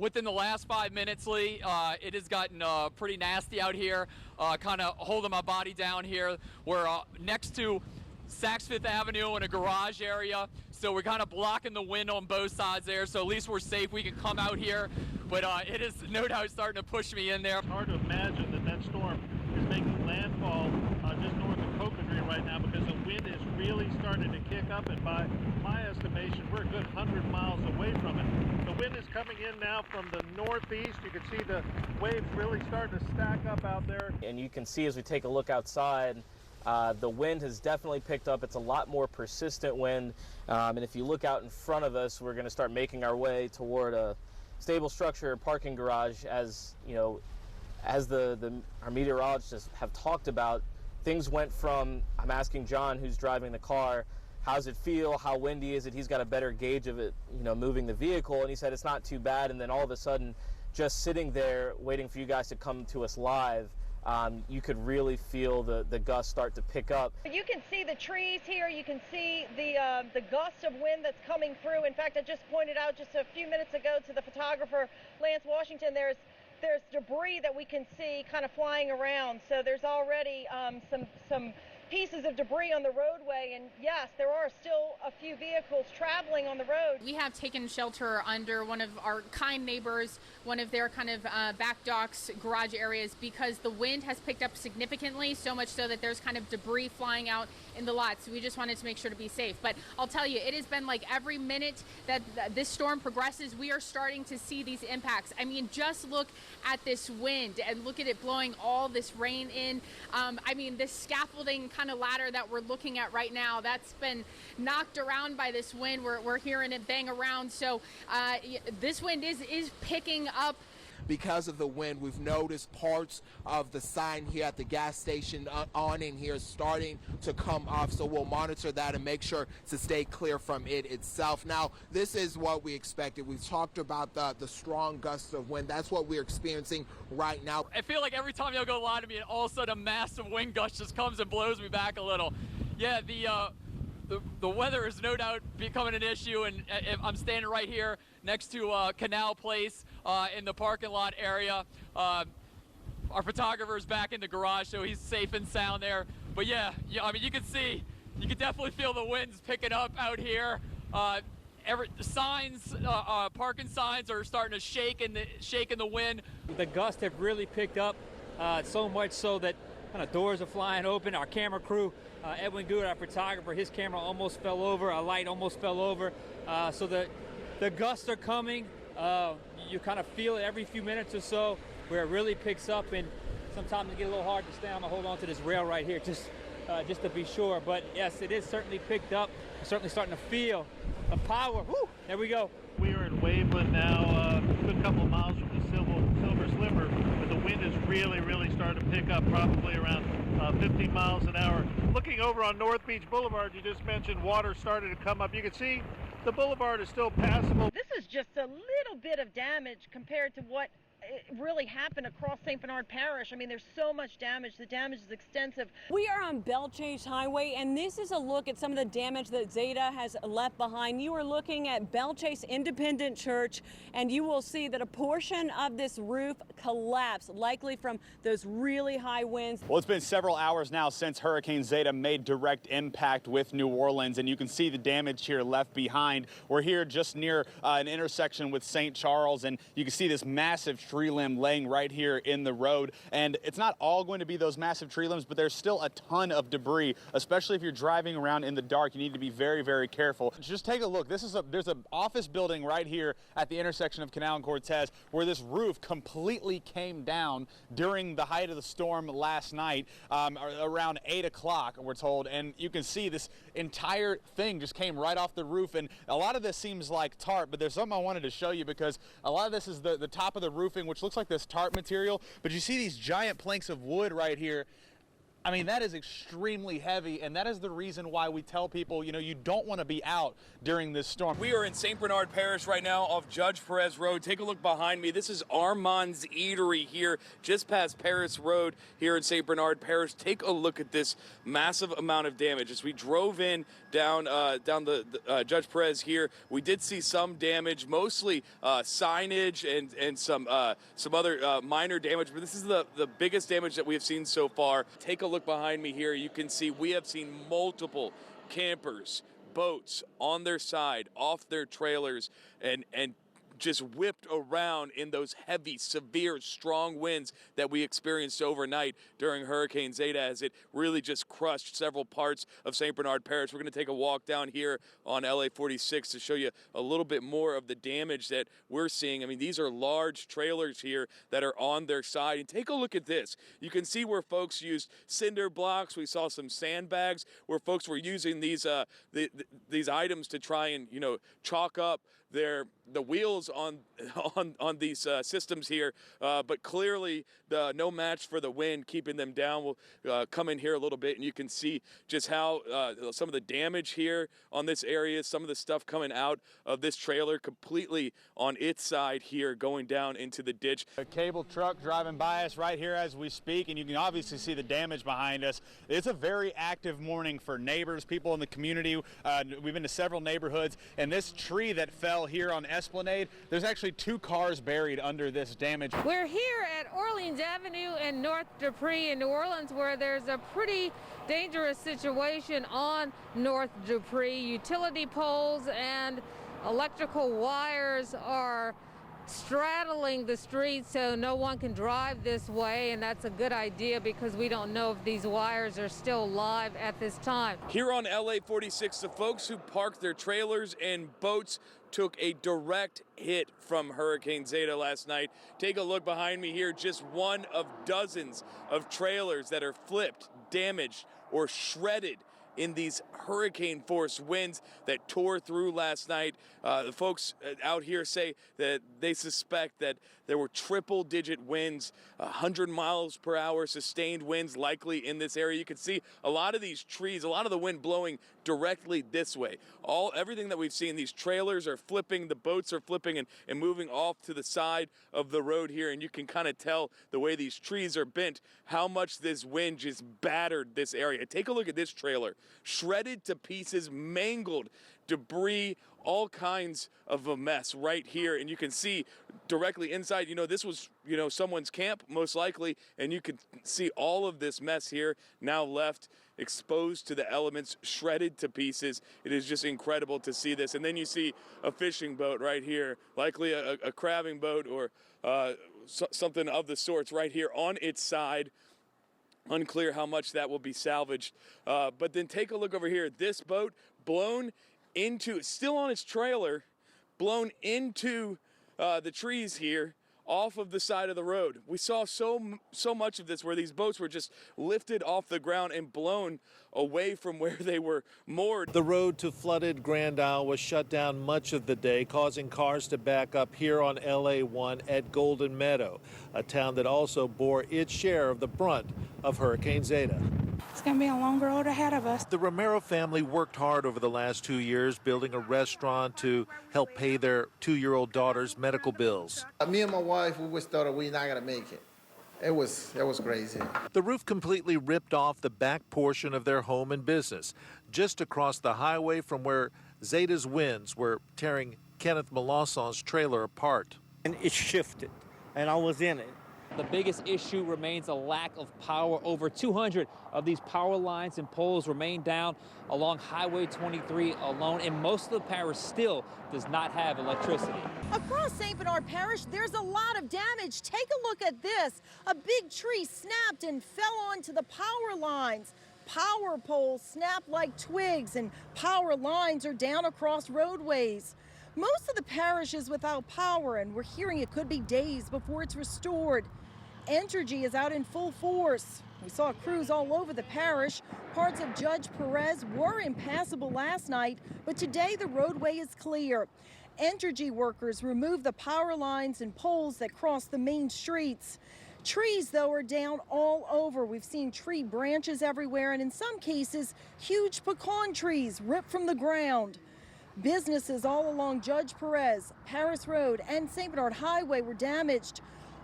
within the last 5 minutes, Lee, it has gotten pretty nasty out here, kind of holding my body down here. We're next to Saks Fifth Avenue in a garage area, so we're kind of blocking the wind on both sides there, so at least we're safe. We can come out here, but it is no doubt starting to push me in there. It's hard to imagine that that storm is making landfall just north of Coconut right now, because the wind is really starting to kick up, and by my estimation, we're a good 100 miles away from it. The wind is coming in now from the northeast. You can see the waves really starting to stack up out there. And you can see as we take a look outside, the wind has definitely picked up. It's a lot more persistent wind, and if you look out in front of us, we're going to start making our way toward a stable structure parking garage. As you know, as our meteorologists have talked about, things went from, I'm asking John, who's driving the car, how's it feel, how windy is it? He's got a better gauge of it, you know, moving the vehicle, and he said it's not too bad. And then all of a sudden, just sitting there waiting for you guys to come to us live, you could really feel the gusts start to pick up. You can see the trees here. You can see the gust of wind that's coming through. In fact, I just pointed out just a few minutes ago to the photographer, Lance Washington, there's debris that we can see kind of flying around. So there's already some pieces of debris on the roadway, and yes, there are still a few vehicles traveling on the road. We have taken shelter under one of our kind neighbors, one of their kind of back docks, garage areas, because the wind has picked up significantly, so much so that there's kind of debris flying out in the lot. So we just wanted to make sure to be safe. But I'll tell you, it has been like every minute that this storm progresses, we are starting to see these impacts. I mean, just look at this wind and look at it blowing all this rain in. I mean, this scaffolding kind of ladder that we're looking at right now, that's been knocked around by this wind. We're hearing it bang around. So this wind is picking up. Because of the wind, we've noticed parts of the sign here at the gas station awning here starting to come off, so we'll monitor that and make sure to stay clear from it itself. Now, this is what we expected. We've talked about the strong gusts of wind. That's what we're experiencing right now. I feel like every time y'all go live to me, and all of a sudden a massive wind gust just comes and blows me back a little. Yeah, the weather is no doubt becoming an issue, and I'm standing right here next to Canal Place in the parking lot area. Our photographer's back in the garage, so he's safe and sound there. But yeah, I mean, you can definitely feel the winds picking up out here. The signs, parking signs are starting to shake in the wind. The gusts have really picked up, so much so that kind of doors are flying open. Our camera crew, Edwin Good, our photographer, his camera almost fell over. A light almost fell over. So the gusts are coming. You kind of feel it every few minutes or so where it really picks up, and sometimes it gets a little hard to stay. I'm gonna hold on to this rail right here just to be sure. But yes, it is certainly picked up. I'm certainly starting to feel the power. Woo! There we go. We are in Waveland now, a good couple of miles from the Silver Slipper, but the wind is really starting to pick up, probably around 15 miles an hour. Looking over on North Beach Boulevard, you just mentioned water started to come up. You can see the boulevard is still passable. This is just a little bit of damage compared to what really happened across St. Bernard Parish. I mean, there's so much damage. The damage is extensive. We are on Bellchase Highway, and this is a look at some of the damage that Zeta has left behind. You are looking at Bellchase Independent Church, and you will see that a portion of this roof collapsed, likely from those really high winds. Well, it's been several hours now since Hurricane Zeta made direct impact with New Orleans, and you can see the damage here left behind. We're here just near an intersection with St. Charles, and you can see this massive tree limb laying right here in the road. And it's not all going to be those massive tree limbs, but there's still a ton of debris, especially if you're driving around in the dark. You need to be very careful. Just take a look. There's an office building right here at the intersection of Canal and Cortez where this roof completely came down during the height of the storm last night, around 8 o'clock, we're told. And you can see this entire thing just came right off the roof. And a lot of this seems like tarp, but there's something I wanted to show you, because a lot of this is the top of the roofing, which looks like this tarp material, but you see these giant planks of wood right here. I mean, that is extremely heavy, and that is the reason why we tell people, you don't want to be out during this storm. We are in St. Bernard Parish right now off Judge Perez Road. Take a look behind me. This is Armand's Eatery here, just past Paris Road here in St. Bernard Parish. Take a look at this massive amount of damage. As we drove in down the Judge Perez here, we did see some damage, mostly signage and some other minor damage, but this is the biggest damage that we have seen so far. Take a look behind me here. You can see we have seen multiple campers, boats on their side, off their trailers, and just whipped around in those heavy, severe, strong winds that we experienced overnight during Hurricane Zeta, as it really just crushed several parts of St. Bernard Parish. We're going to take a walk down here on LA 46 to show you a little bit more of the damage that we're seeing. I mean, these are large trailers here that are on their side. And take a look at this. You can see where folks used cinder blocks. We saw some sandbags where folks were using these items to try and, chalk up the wheels on these systems here, but clearly no match for the wind keeping them down. We'll come in here a little bit and you can see just how some of the damage here on this area, some of the stuff coming out of this trailer completely on its side here going down into the ditch. A cable truck driving by us right here as we speak, and you can obviously see the damage behind us. It's a very active morning for neighbors, people in the community. We've been to several neighborhoods, and this tree that fell here on Esplanade, there's actually 2 cars buried under this damage. We're here at Orleans Avenue and North Dupree in New Orleans, where there's a pretty dangerous situation on North Dupree. Utility poles and electrical wires are straddling the street, so no one can drive this way, and that's a good idea because we don't know if these wires are still live at this time. Here on LA 46, the folks who parked their trailers and boats took a direct hit from Hurricane Zeta last night. Take a look behind me here, just one of dozens of trailers that are flipped, damaged, or shredded in these hurricane force winds that tore through last night. The folks out here say that they suspect that there were triple-digit winds, 100 miles per hour sustained winds likely in this area. You can see a lot of these trees, a lot of the wind blowing directly this way. Everything that we've seen, these trailers are flipping, the boats are flipping and moving off to the side of the road here, and you can kind of tell the way these trees are bent, how much this wind just battered this area. Take a look at this trailer, shredded to pieces, mangled, debris, all kinds of a mess right here. And you can see directly inside, this was, someone's camp most likely, and you can see all of this mess here now left exposed to the elements, shredded to pieces. It is just incredible to see this. And then you see a fishing boat right here, likely a crabbing boat or something of the sorts right here on its side. Unclear how much that will be salvaged. But then take a look over here. This boat blown into, still on its trailer, blown into the trees here off of the side of the road. We saw so much of this where these boats were just lifted off the ground and blown away from where they were moored. The road to flooded Grand Isle was shut down much of the day, causing cars to back up here on LA1 at Golden Meadow, a town that also bore its share of the brunt of Hurricane Zeta. It's going to be a long road ahead of us. The Romero family worked hard over the last 2 years building a restaurant to help pay their 2-year-old daughter's medical bills. Me and my wife, we always thought we were not going to make it. It was crazy. The roof completely ripped off the back portion of their home and business, just across the highway from where Zeta's winds were tearing Kenneth Melanson's trailer apart. And it shifted, and I was in it. The biggest issue remains a lack of power. Over 200 of these power lines and poles remain down along Highway 23 alone, and most of the parish still does not have electricity. Across St. Bernard Parish, there's a lot of damage. Take a look at this. A big tree snapped and fell onto the power lines. Power poles snapped like twigs, and power lines are down across roadways. Most of the parish is without power, and we're hearing it could be days before it's restored. Entergy is out in full force. We saw crews all over the parish. Parts of Judge Perez were impassable last night, but today the roadway is clear. Entergy workers removed the power lines and poles that cross the main streets. Trees, though, are down all over. We've seen tree branches everywhere, and in some cases, huge pecan trees ripped from the ground. Businesses all along Judge Perez, Paris Road, and St. Bernard Highway were damaged.